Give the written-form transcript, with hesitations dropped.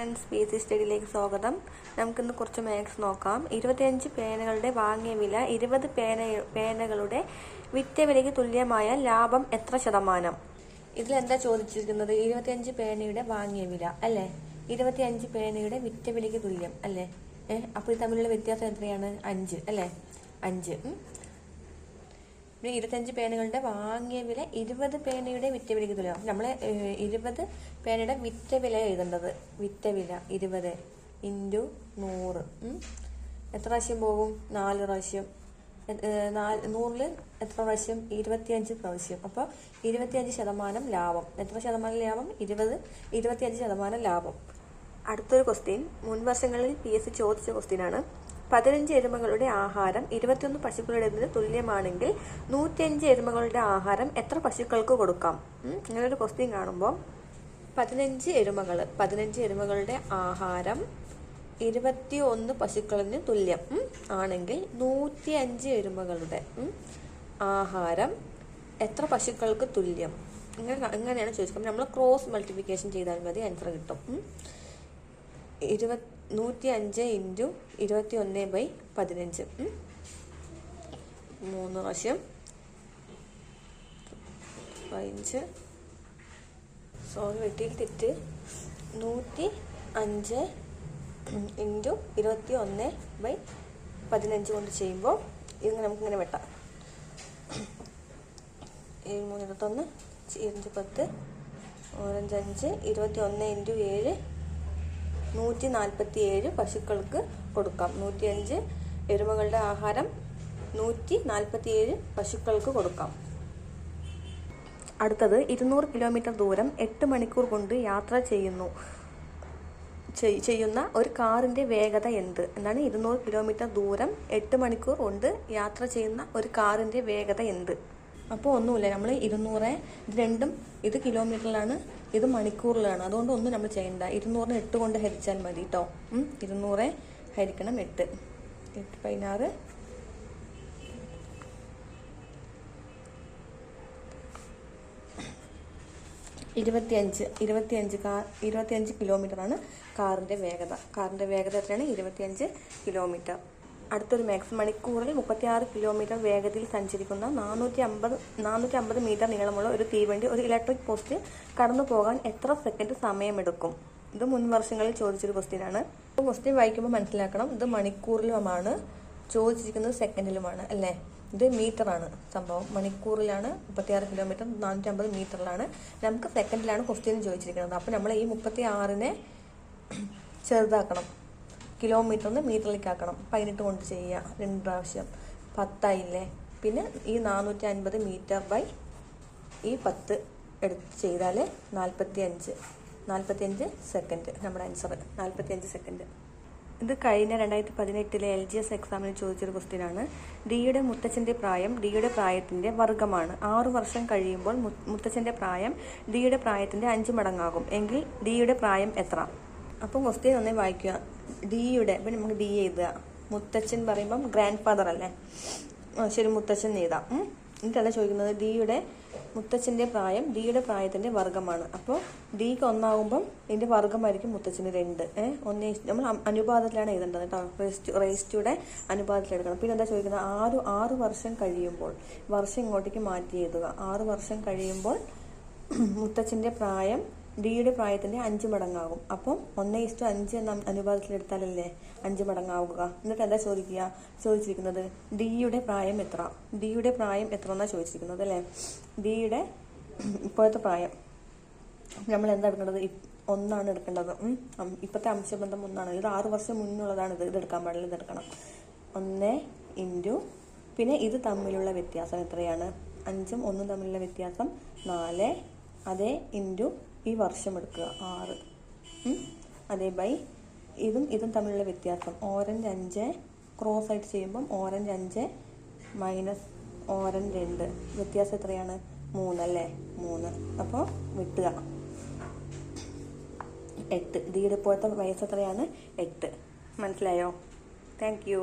Friends, PC സ്റ്റഡിയിലേക്ക് സ്വാഗതം. നമുക്കിന്ന് കുറച്ച് മാത്സ് നോക്കാം. 25 പേനകളുടെ വാങ്ങിയ വില 20 പേനകളുടെ വിറ്റ വിലയ്ക്ക് തുല്യമായ ലാഭം എത്ര ശതമാനം? ഇതിലെന്താ ചോദിച്ചിരിക്കുന്നത്? 25 പേനയുടെ വാങ്ങിയ വില അല്ലേ, 25 പേനയുടെ വിറ്റ വിലയ്ക്ക് തുല്യം അല്ലേ. അപ്പോൾ ഇത് തമ്മിലുള്ള വ്യത്യാസം എത്രയാണ്? 5 അല്ലേ, 5. 25 പേനകളുടെ വാങ്ങിയ വില 20 പേനയുടെ വിറ്റ വിലയ്ക്ക് തുല്യം. നമ്മൾ 20 പേനയുടെ വിറ്റ വില എഴുതേണ്ടത്. വിറ്റ വില 20 × 100 എത്ര പ്രാവശ്യം പോകും? 4 പ്രാവശ്യം. 100-ൽ എത്ര പ്രാവശ്യം? 25 പ്രാവശ്യം. അപ്പോൾ 25% ലാഭം. എത്ര ശതമാനം ലാഭം? 25% ലാഭം. അടുത്തൊരു ക്വസ്റ്റ്യൻ മുൻ വർഷങ്ങളിൽ PSC ചോദിച്ച ക്വസ്റ്റ്യനാണ്. 15 എരുമകളുടെ ആഹാരം 21 പശുക്കളുടേതിന് തുല്യമാണെങ്കിൽ 105 എരുമകളുടെ ആഹാരം എത്ര പശുക്കൾക്ക് കൊടുക്കാം? ഇങ്ങനൊരു ക്വസ്റ്റ്യൻ കാണുമ്പോൾ 15 എരുമകളുടെ ആഹാരം 21 പശുക്കളിന് തുല്യം ആണെങ്കിൽ 105 എരുമകളുടെ ആഹാരം എത്ര പശുക്കൾക്ക് തുല്യം? ഇങ്ങനെയാണ് ചോദിക്കുന്നത്. നമ്മൾ ക്രോസ് മൾട്ടിപ്ലിക്കേഷൻ ചെയ്താൽ മതി, ആൻസർ കിട്ടും. 105 × 21/15 3 പ്രാവശ്യം 5 വെട്ടിയിൽ തെറ്റ്. 105 × 21/15 കൊണ്ട് ചെയ്യുമ്പോൾ ഇത് നമുക്കിങ്ങനെ വെട്ടാം. 7 3 21 5 5 21 × 7 147 പശുക്കൾക്ക് കൊടുക്കാം. 105 എരുമകളുടെ ആഹാരം 147 പശുക്കൾക്ക് കൊടുക്കാം. അടുത്തത് 200 കിലോമീറ്റർ ദൂരം 8 മണിക്കൂർ കൊണ്ട് യാത്ര ചെയ്യുന്ന ഒരു കാറിന്റെ വേഗത എന്ത്? എന്താണ് 200 കിലോമീറ്റർ ദൂരം 8 മണിക്കൂർ കൊണ്ട് യാത്ര ചെയ്യുന്ന ഒരു കാറിന്റെ വേഗത എന്ത്? അപ്പോൾ ഒന്നുമില്ല, നമ്മൾ 200 ഇത് രണ്ടും, ഇത് കിലോമീറ്ററിലാണ്, ഇത് മണിക്കൂറിലാണ്. അതുകൊണ്ട് ഒന്നും നമ്മൾ ചെയ്യണ്ട. 200-നെ 8 കൊണ്ട് ഹരിച്ചാൽ മതി കേട്ടോ. 200 ഹരിക്കണം 8. 8 16 25 കിലോമീറ്ററാണ് കാറിൻ്റെ വേഗത. കാറിൻ്റെ വേഗത എത്രയാണ്? 25 കിലോമീറ്റർ. അടുത്തൊരു മാക്സ്. മണിക്കൂറിൽ 36 കിലോമീറ്റർ വേഗതയിൽ സഞ്ചരിക്കുന്ന 450 മീറ്റർ നീളമുള്ള ഒരു തീവണ്ടി ഒരു ഇലക്ട്രിക് പോസ്റ്റ് കടന്നു പോകാൻ എത്ര സെക്കൻഡ് സമയമെടുക്കും? ഇത് മുൻ വർഷങ്ങളിൽ ചോദിച്ചൊരു ക്വസ്റ്റ്യനാണ്. ക്വസ്റ്റ്യൻ വായിക്കുമ്പോൾ മനസ്സിലാക്കണം, ഇത് മണിക്കൂറിലുമാണ് ചോദിച്ചിരിക്കുന്നത്, സെക്കൻഡിലുമാണ് അല്ലേ. ഇത് മീറ്ററാണ് സംഭവം. മണിക്കൂറിലാണ് 36 കിലോമീറ്റർ, 450 മീറ്ററിലാണ്. നമുക്ക് സെക്കൻഡിലാണ് ക്വസ്റ്റ്യൻ ചോദിച്ചിരിക്കുന്നത്. അപ്പോൾ നമ്മൾ ഈ 36-നെ ചെറുതാക്കണം, കിലോമീറ്ററിന് മീറ്ററിലേക്ക് ആക്കണം. 18 കൊണ്ട് ചെയ്യുക 2 പ്രാവശ്യം, 10 ആയില്ലേ. പിന്നെ ഈ 450 മീറ്റർ ബൈ ഈ 10 എടുത്ത് ചെയ്താൽ 45 സെക്കൻഡ്. നമ്മുടെ ആൻസർ 45 സെക്കൻഡ്. ഇത് കഴിഞ്ഞ 2018 LGS എക്സാമിന് ചോദിച്ചൊരു ക്വസ്റ്റ്യനാണ്. ഡിയുടെ മുത്തച്ഛൻ്റെ പ്രായം ഡിയുടെ പ്രായത്തിൻ്റെ വർഗ്ഗമാണ്. 6 വർഷം കഴിയുമ്പോൾ മുത്തച്ഛൻ്റെ പ്രായം ഡിയുടെ പ്രായത്തിൻ്റെ 5 മടങ്ങാകും എങ്കിൽ ഡിയുടെ പ്രായം എത്ര? അപ്പം ക്വസ്റ്റ്യൻ ഒന്നേ വായിക്കുക. ഡിയുടെ, ഇപ്പം നമുക്ക് ഡി എഴുതുക. മുത്തച്ഛൻ പറയുമ്പം ഗ്രാൻഡ് ഫാദർ അല്ലേ. ശരി, മുത്തച്ഛൻ എഴുതാം. എന്നിട്ടല്ല ചോദിക്കുന്നത്, മുത്തച്ഛൻ്റെ പ്രായം ഡിയുടെ പ്രായത്തിൻ്റെ വർഗ്ഗമാണ്. അപ്പോൾ ഡിക്ക് 1 ആകുമ്പം ഇതിൻ്റെ വർഗ്ഗമായിരിക്കും മുത്തച്ഛന് 2. നമ്മൾ അനുപാതത്തിലാണ് എഴുതേണ്ടത് കേട്ടോ. റേസ്റ്റുയുടെ അനുപാതത്തിലെടുക്കണം. പിന്നെ എന്താ ചോദിക്കുന്നത്? 6 വർഷം കഴിയുമ്പോൾ, വർഷം ഇങ്ങോട്ടേക്ക് മാറ്റി എഴുതുക. 6 വർഷം കഴിയുമ്പോൾ മുത്തച്ഛൻ്റെ പ്രായം ഡിയുടെ പ്രായത്തിൻ്റെ 5 മടങ്ങാകും. അപ്പം 1:5 എന്ന അനുപാതത്തിലെടുത്താലല്ലേ 5 മടങ്ങാവുക. എന്നിട്ട് എന്താ ചോദിച്ചിരിക്കുന്നത്? ഡിയുടെ പ്രായം എത്ര എന്നാണ് ചോദിച്ചിരിക്കുന്നത് അല്ലേ. ഡിയുടെ ഇപ്പോഴത്തെ പ്രായം നമ്മൾ എന്താ എടുക്കേണ്ടത്? 1 എടുക്കേണ്ടത്. ഇപ്പോഴത്തെ അംശബന്ധം 1. ഇത് 6 വർഷം മുന്നുള്ളതാണ്. ഇത് എടുക്കാൻ പാടില്ല, ഇതെടുക്കണം. 1 × പിന്നെ ഇത് തമ്മിലുള്ള വ്യത്യാസം എത്രയാണ്? 5ഉം 1ഉം തമ്മിലുള്ള വ്യത്യാസം 4. അതേ ഇൻറ്റു ഈ വർഷം എടുക്കുക 6. അതേ ബൈ ഇതും തമ്മിലുള്ള വ്യത്യാസം ഓറഞ്ച് 5 ക്രോസ് ആയിട്ട് ചെയ്യുമ്പം ഓറഞ്ച് 5 മൈനസ് ഓറഞ്ച് 2 വ്യത്യാസം എത്രയാണ്? 3 അല്ലേ, 3. അപ്പോൾ വിട്ടുക 8. ഡിയുടെ ഇപ്പോഴത്തെ വയസ്സ് എത്രയാണ്? 8. മനസ്സിലായോ? Thank you.